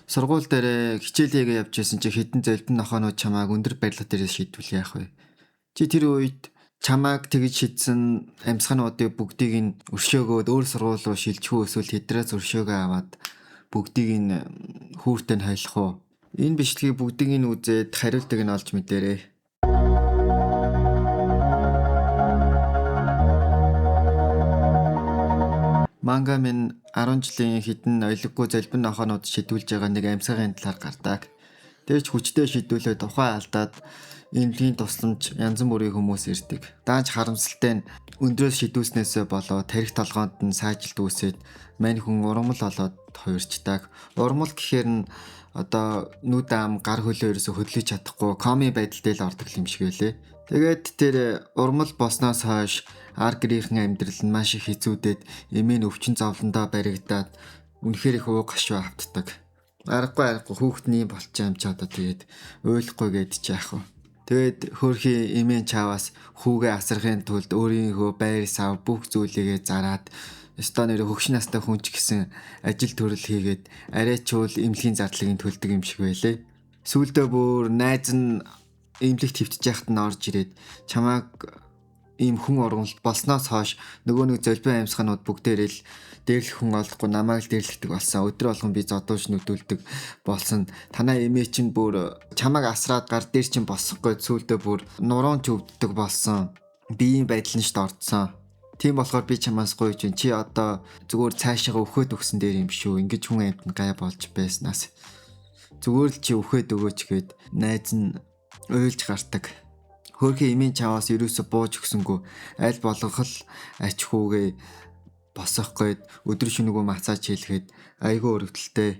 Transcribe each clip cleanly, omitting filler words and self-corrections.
Сургууль дээр хичээлээ явж байсан чи хэдэн золбин нохоонууд чамааг өндөр барилга дээрээс шийдвэл яах вэ? Чи тэр үед чамааг тэгж шидсэн амьсгалуудыг бүгдийг нь өршөөгөөд өөр сургууль руу шилжих үү эсвэл хэдрээс өршөөгөө аваад бүгдийг нь хүүртэн хайлах уу? Энэ бичлэгийг бүгдийг нь үзээд хариултыг нь олж мэдээрэй. Манга минь 10 жилийн хідэн ойлгохгүй золбин нохоонууд шидүүлж байгаа нэг амьсгалын талаар гардаг. Тэгж хүчтэй шидүүлээ тухай алдаад эмнэлгийн тусламж янз бүрийн хүмүүс ирдэг. Даанч харамсалтай нь өндрөөс шидүүлснээсээ болоо тарих толгоонд нь сайжилт үүсээд мань хүн ургамал болоод хуурчдаг. Ургамал гэхээр нь одоо нүд ам гар хөлөө ерөөсө хөдлөж чадахгүй коми байдалтай л ордог юм шиг байлээ. Тэгээд тэр ургамал болсноос хойш ар гэрийнхэн амьдрал нь маш их хэцүүдээд эмээ нь өвчин зовлондоо баригдаад үнэхээр их ууг гашуу автдаг. Аргагүй хүүхдний болчих юм чи одоо тэгээд ойлгохгүй гээд ч яах вэ. Тэгээд хөөрхий эмээ чааваас хүүгээ асрахын тулд өөрийнхөө байр сав бүх зүйлийгээ зараад өстой нэр хөгш настай хүн ч гэсэн ажил төрөл хийгээд арайчуул эмнэлгийн зардлыг төлдөг юм шиг байлээ. Сүүлдээ бүр найз нь эмнэлэгт хөвтөж яхад нь орж ирээд чамааг ийм хүн ургамалт болсноос хойш нөгөө нэг золбин амьсгалууд бүгдээрээ л дээрлэх хүн олохгүй намайг л дээрлэгдэг болсон. Өдөр болгон би зодууж нүдүүлдэг болсон. Танаа эмээ чинь бүр чамааг асраад гар дээр чинь босохгүй сүүлдээ бүр нуруунд өвддөг болсон. Биеийн байдал нь ч дордсон. Тийм болохоор би чамаас гуйж байна. Чи одоо зүгээр цаашаа өхөөд өгсөн дээр юм шүү. Ингэж хүн амьтан гай болж байснаас зүгээр л чи өхөөд өгөөч гээд найз нь уйлж гардаг. Хөөрхий эмийн чаваас ерөөсө бууж өгсөнгөө аль болгох л ач хүүгээ босох гээд өдөр шөнөгүй мацааж хэлэхэд айгүй өрөвдөлтэй.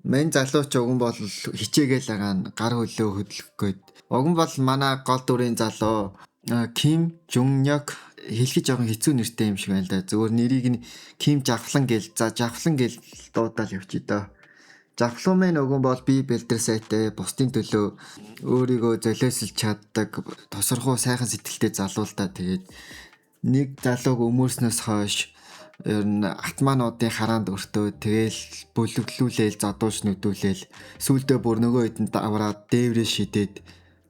Мань залууч уган бол хичээгээл байгаа нь гар хөлөө хөдлөх гээд. Уган бол манай гол дүрийн залуу Ким Жуньёк хэлхий жоохон хэцүү нэртэй юм шиг байна л да. Зөвхөн нэрийг нь Ким Жавхлан гэл дуудаал явчих доо. Завхлан мэн өгөн бол би бэлдэр сайтай бусдын төлөө өөрийгөө золиослж чаддаг тосорхуу сайхан сэтгэлтэй залуу л та. Тэгээд нэг залууг өмөрснөөс хойш ер нь атмануудын хараанд өртөө тэгэл бүлэглүүлээл задууш нүдүүлээл сүүлдээ бүр нөгөө хэдэнд аваад дээврээ шидээд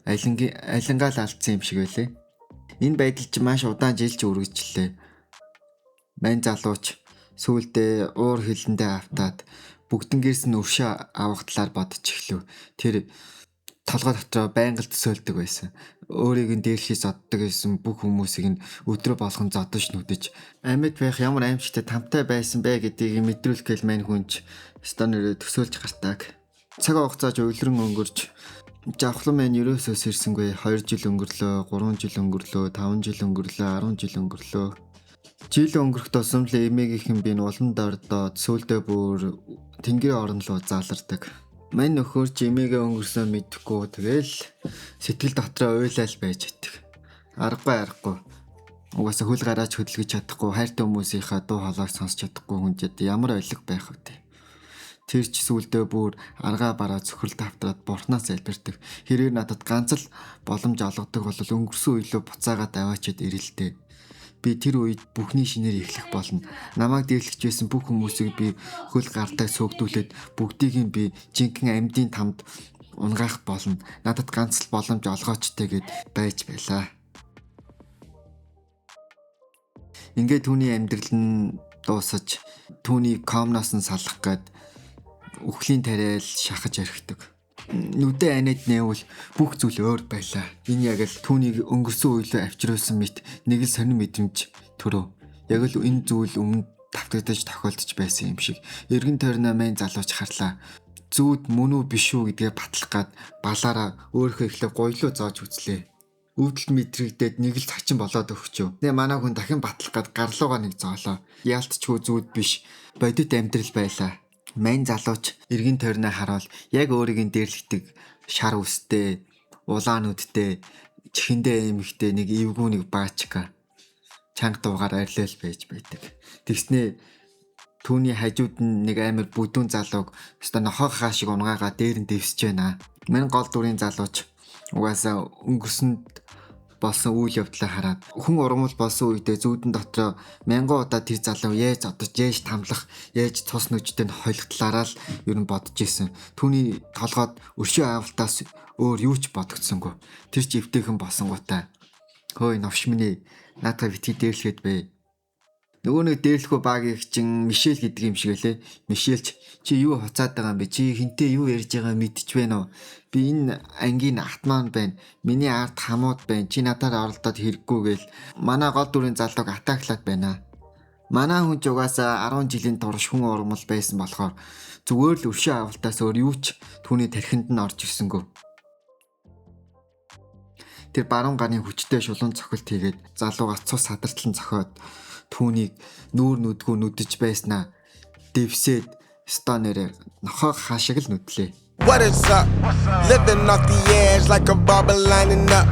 алингаа л алдсан юм шиг байлээ. Энэ байдал чи маш удаан жилч үргэлжлээ. Мань залууч сүүлдээ уур хилэндээ автаад бүгднгээс нь өршөө авах талаар бодож эхлэв. Тэр толгой дотроо байнга л төсөөлдөг байсан. Өөрийг нь дээрлэхийг зоддог байсан бүх хүмүүсийг нь өдрө болгон зодож нүдэж амьд байх ямар аимшигтай тамтай байсан бэ гэдгийг мэдрүүлэхэл мань хүнч станерөө төсөөлж гартаг. Цаг хугацааж уйлран өнгөрч Жавхлан мэн ерөөсөө сэрсэнгүй 2 жил өнгөрлөө, 3 жил өнгөрлөө, 5 жил өнгөрлөө, 10 жил өнгөрлөө. Жил өнгөрөх тусам л эмээгийнхэн би улан дордоод сүүлдээ бүр тэнгэрийн орон руу залардаг. Мань нөхөр ч эмээгээ өнгөрсөн мэдэхгүй тэгэл сэтгэл дотроо уйлал байж чаддаг. Аргагүй. Угаасаа хөл гараач хөдөлгөж чадахгүй хайртай хүмүүсийнхаа дуу хоолойг сонсч чадахгүй хүндэд ямар ойлго байх вэ? Тэр ч сүүлдээ бүр аргаа бараа цөхрөлд автаад бурхнаас залбирдаг. Хэрээр надад ганц л боломж олгодог бол өнгөрсөн үелөө буцаагаад аваачаад ирэлтэй. Би тэр үед бүхний шинээр эхлэх болно. Намайг дээрлэж байсан бүх хүмүүсийг би хөл гартаа сөөгдүүлээд бүгдийг нь би жинхэнэ амьдын тамд унгаах болно. Надад ганц л боломж олгоочтой гэд байж байлаа. Ингээд түүний амьдрал нь дуусаж түүний комноос нь салах гээд үхлийн тариал шахаж орхидог. Нүдэ анид нээвэл бүх зүйл өөр байлаа. Энэ яг л түүнийг өнгөрсөн үеийн авчруулсан мэт нэг л сонир мэдрэмж төрөө. Яг л энэ зүйл өмнө давтагдаж тохиолдож байсан юм шиг. Эргэн тойрноо мэн залууч харлаа. Зүуд мөн үү биш үү гэдгээ батлах гад балаараа өөрийнхөө ихлэ гоёлоо зоож үзлээ. Өвдөлт мэдрэгдээд нэг л цачин болоод өгчөө. Нэ манай хүн дахин батлах гад гарлуугаа нэг зоолоо. Яалтчгүй зүуд биш бодит амьдрал байлаа. Мань залууч эргэн тойрноо хараал яг өөрийг нь дээрлэгдэг шар үстэй, улаан нүдтэй, чихэндээ эмхтэй нэг эвгүй нэг баачка чанга дуугаар арилал байж байдаг. Тэгснээ түүний хажууд нь нэг амар бүдүүн залууг өстой нохоо хаа шиг унгаагаа дээр нь дэвсэж байна. Мань гол дүрийн залууч угаасаа өнгөрсөнд болсон үйл явдлаа хараад хүн ургамал болсон үедээ зүүдэн дотроо мянган удаа тэр залуу яаж одож яаж тамлах, яаж цус нүжтэй хойлогдлаараа л ер нь бодож исэн. Түүний толгойд өршөө авалтаас өөр юу ч бодогдсонгүй. Тэр чи эвтэйхэн босонгуудаа хөөе новш минь наадаа битгий дээрлэхэд бэ. Нөгөө нэг дээрлэхүү багийн чин Мишель гэдэг юм шиг лээ. Мишельч чи юу хуцаад байгаа юм бэ? Чи хинтээ юу ярьж байгаа мэдчих вэ нөө? Би энэ ангийн атман байна. Миний ард хамууд байна. Чи надаар оролдоод хэрэггүй гээл манай гол дүрийн залууг атаклаад байна. Манай хүн ч угаасаа 10 жилийн турш хүн ургамал байсан болохоор зүгээр л өршөө авалтаас өөр юу ч түүний тархинд нь орж ирсэнгүй. Тэр баруун гарын хүчтэй шулуун цохилт хийгээд залуугаас цус садарталн цохиод түүнийг нүүр нүдгүү нүдэж байснаа дэвсээд стонерээ нохоо хаашиг л нүдлээ. What is up? Living off the edge like a bubble lining up.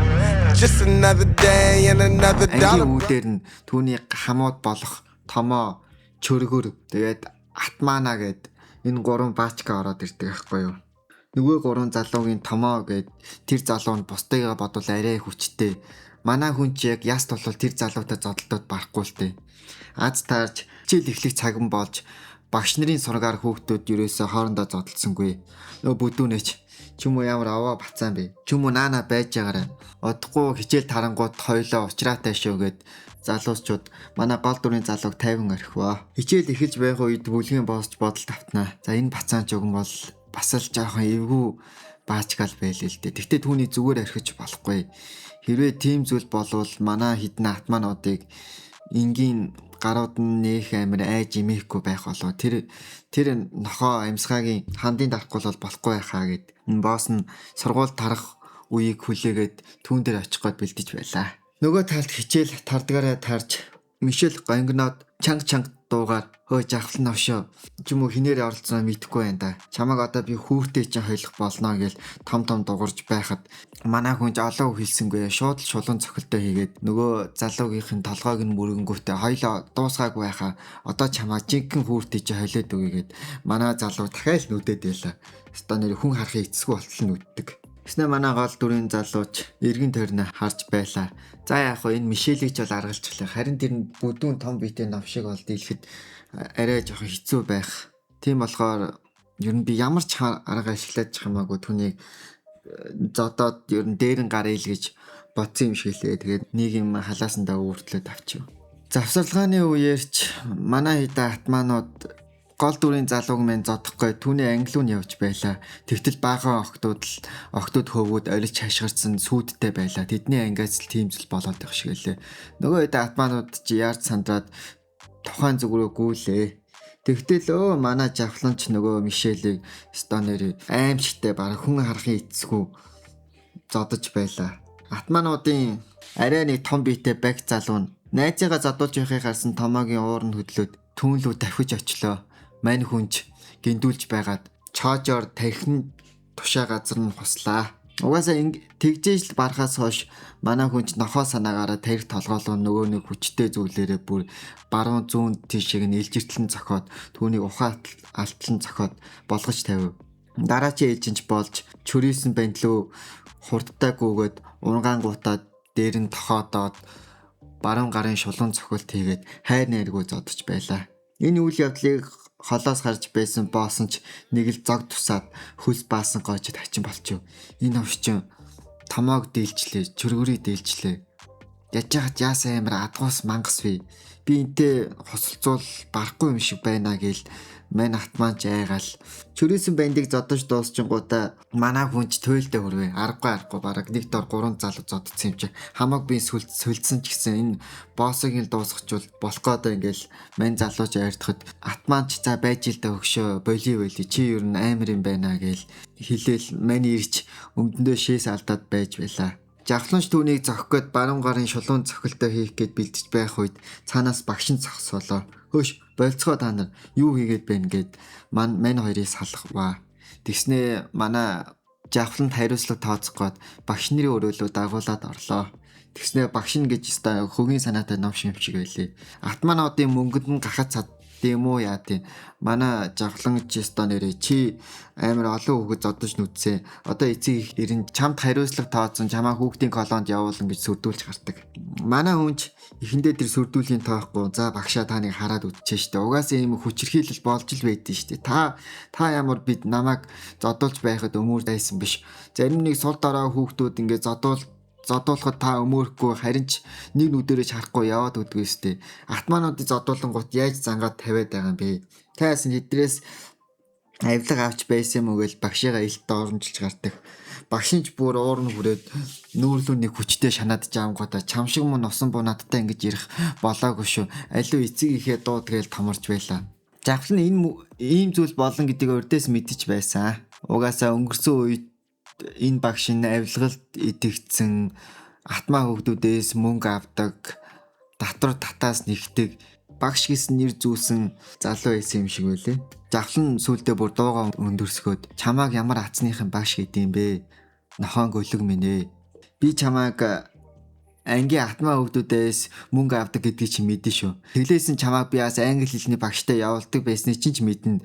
Just another day and another dollar. Ангийн үүдээр нь түүний хамууд болох томоо чөргөр тэгээд атмана гэд энэ гурван баачка ороод ирдэг байхгүй юу? Нөгөө гурван залуугийн томоо гэд тэр залуу нь бусдыгаа бодвол арай хүчтэй. Манай хүн ч яг яс толвол тэр залуутай зодолдоод барахгүй л тээ. Аз таарч хичээл эхлэх цаган болж багш нарын сургаар хүүхдүүд ерөөсөө хоорондоо зодолцсонгүй. Нөгөө бүдүүнэч ч юм уу ямар аваа бацаан бэ? Ч юм уу наана байж байгаарай. Одохгүй хичээл тарангууд хойлоо учраатай шүү гэд залуусчууд манай гол дүрийн залууг 50 орхиваа. Хичээл эхэлж байх үед бүлгийн боосч бодол тавтнаа. За энэ бацаан ч уг нь бол бас л жоохон эвгүй баачгал байлээ л дээ. Тэгтээ түүний зүгээр орхиж болохгүй. Хэрвээ тийм зүйл болвол манай хідэн атмануудыг энгийн гарууд нь нэх амир айж имээхгүй байх болоо тэр нохоо амьсгагийн хандын дарахгүй бол болохгүй байхаа гэд босс нь сургууль тарах үеийг хүлээгээд түүн дээр очих гээд бэлдэж байлаа. Нөгөө талд хичээл тардгаараа тарж Мишель гонгноод чанга дуугаар хөөж авахлан навшоо ч юм уу хинээр оролцсноо мэдэхгүй байна да. Чамаг одоо би хүүхдээ чинь хойлох болно гэл том дуурж байхад манай хүн олоо хэлсэнгүй шууд л шулуун цохилтоо хийгээд нөгөө залуугийнхын толгойг нь мөрөнгөтэй хойлоо дуусгаагүй байхаа одоо чамаа жинхэнэ хүүхдээ чинь хойлоод өгьгээд манай залуу дахиад нүдэд байлаа. Өстой нэр хүн харахын эцсгүй болтол нүддэг. Гэснээр манай гол дүрийн залууч эргэн тойрноо харж байлаа. За яг хоо энэ Мишелийг ч бол аргалжлаа. Харин тэр бүдүүн том биетэй навшиг бол дийлэхэд арай жоохон хэцүү байх. Тийм болохоор ер нь би ямар ч арга ашиглаж хамаагүй түүнийг зодоод ер нь дээрэн гараа илгэж бодсон юм шиг лээ. Тэгээд нэг юм халаасандаа өөртлөөд авчив. Завсарлагын үеэр ч манай хідэ атманууд гол дүрийн залууг мэн зодохгүй түүний англиун явж байлаа. Тэгтэл баахан охтууд хөвгүүд орилж хашгирсан сүйдтэй байлаа. Тэдний ангиас л тийм зүйл болоод байх шиг лээ. Нөгөө хэд атманууд чи яард сандраад тухайн зүгрөө гүйлээ. Тэгтэл манай жавхланч нөгөө Мишелийг стонер аимшигтай баг хүн харахын эцсгүй зодож байлаа. Атмануудын арай нэг том биетэй баг залуу нь найзыгаа зодуулж байхыг харсан томоогийн уур нь хөдлөөд түүнлүү давхиж очлоо. Мань хүнч гиндүүлж байгаад чоожоор тархин тушаа газар нь хуслаа. Угаасаа тэгжээж л барахаас хойш манай хүнч нохоо санаагаараа тарих толгоолоо нөгөө нэг хүчтэй зүйлээрээ бүр баруун зүүн тийшээ нь илжиртлэн зохиод түүнийг ухаан алтлан зохиод болгож тавив. Дараачийн ээлжинч болж чөрийсэн бэнтлөө хурдтай гүгээд унгаангуудаа дээр нь тохоодоод баруун гарын шулуун цохилт хийгээд хайр найргүй зодож байлаа. Энэ үйл явдлыг холоос харж байсан боосон ч нэг л зог тусаад хөлс баасан гоожид хачин болчихв. Энэ овчин томоог дээлжлээ, чөргөрийг дээлжлээ. Яж хаад яасаа амир адгуус мангас вэ. Би энтэй хосолцуул барахгүй юм шиг байна гээл мань атманч айгаал. Чөрөөсөн бандыг зодож дуусчингуудаа манай хүнч туйлдэ хүрвэ. Аргагүй бараг нэг дор 3 залуу зодсон юм чи. Хамаг би сүлдсэн ч гэсэн энэ боссыг л дуусгачвал болох гээд ингээл мань залууч айртахад атманч за байж л да өгшөө боли чи ер нь амар юм байна гээл хэлээл мань ирч өмдөндөө шээс алдаад байж байлаа. Жавхланч түүнийг зохих гээд баруун гарын шулуун цохилтоо хийх гээд бэлдэж байх үед цаанаас багш нь зогсоолоо. Хөөш болцгоо та нар юу хийгээд байна гэд мань хоёрыг салгаваа. Тэгснээ манай жавхланд хариуцлага тооцох гээд багш нарын өрөөлөө дагуулад орлоо. Тэгснээ багш нь гэж өстой хөгийн санаатай ном шимчиг байлээ. Атмануудын мөнгөнд нь гахаад Тийм үү яа тийм. Манай жавхлан жисто нэрээ чи амар олон хүүхэд зодож нүдсээ. Одоо эцэг их ирэн чамд хариуцлага тооцсон чамаа хүүхдийн колонд явуулан гэж сүрдүүлж гардаг. Манай хүнч эхэндээ тэр сүрдүүлийн тоохгүй. За багшаа таныг хараад үтчихэ штэ. Угаасаа ийм хүчирхийлэл болж л байдэн штэ. Та ямар бид намайг зодуулж байхад өмөр дайсан биш. Зарим нэг сул дорой хүүхдүүд ингээд зодуулахад та өмөөрөхгүй харин ч нэг нүдэрэж харахгүй яваад үдгүй сте. Атмануудыг зодуулангууд яаж зангаад тавиад байгаа юм бэ? Тайсан хэдрээс авилга авч байсан юм угээл багшигаа илт оромжилж гардаг. Багшинч бүр уурн хүрээд нүүрлүүний хүчтэй шанаад жаамгуудаа чам шиг мөн усан буу надтай ингэж ирэх болоогүй шүү. Аливаа эцэг ихээ дуу тэгэл томорч байлаа. Завхлан ийм зүйл болон гэдгийг урдээс мэдчих байсан. Угаасаа өнгөрсөн үед энэ багш нь авилгалд итгэцэн атмаа хүүхдүүдээс мөнгө авдаг, татвар татаас нэгдэг багш гэсэн нэр зүүсэн залуу байсан юм шиг байлээ. Завхлан сүулдэ бүр дуугаа өндөрсгөөд чамааг ямар атсныхан багш гэдэм бэ? Нохон гөлөг минь ээ. Би чамааг ангийн атмаа хүүхдүүдээс мөнгө авдаг гэдгийг чи мэдэн шүү. Тэглээсэн чамааг би бас англи хэлний багштай явуулдаг байсныг чи мэднэ.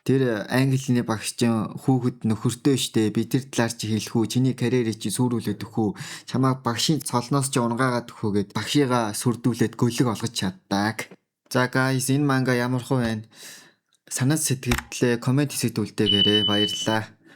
Тэр англи хэлний багш чинь хүүхэд нөхөртөө штэ би тэр талаар чи хэлэх үү, чиний карьерийг чи сүрүүлээд өгөх үү, чамайг багшийн цолноос чи унгаагаад өгөх үү гэд багшигаа сүрдүүлээд гөлөг олгож чаддаг. За guys, энэ манга ямар хөө байна? Санаа сэтгэлдээ комент хэсэгт үлдээгээрэй. Баярлалаа.